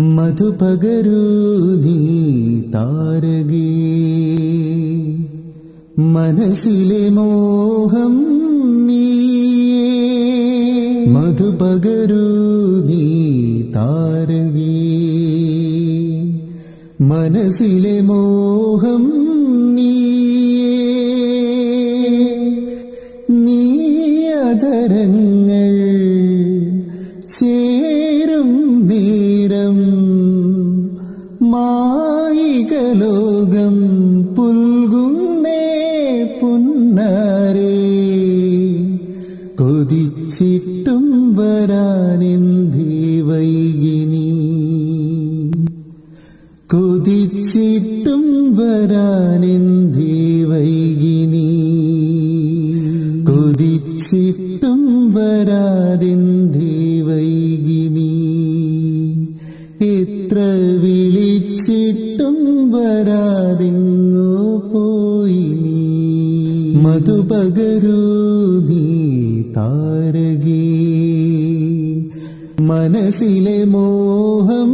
മധുപകരൂ നീ താരകേ, മനസ്സിലെ മോഹം നീയേ. മധുപകരൂ നീ താരകേ, മനസ്സിലെ മോഹം നീയേ. നീ അധരങ്ങൾ ചേരും നേരം മായികലോകം പുൽകുന്നേ പുന്നാരേ. കൊതിച്ചിട്ടും വരാനെന്തേ വൈകിനി, കൊതിച്ചിട്ടും വരാനെന്തേ വൈകിനി, കൊതിച്ചിട്ടും വരാതെന്തേ വൈകിനി. എത്ര വിളിച്ചിട്ടും വരാതെങ്ങോ പോയി നീ. മധുപകരൂ നീ താരകേ, മനസ്സിലെ മോഹം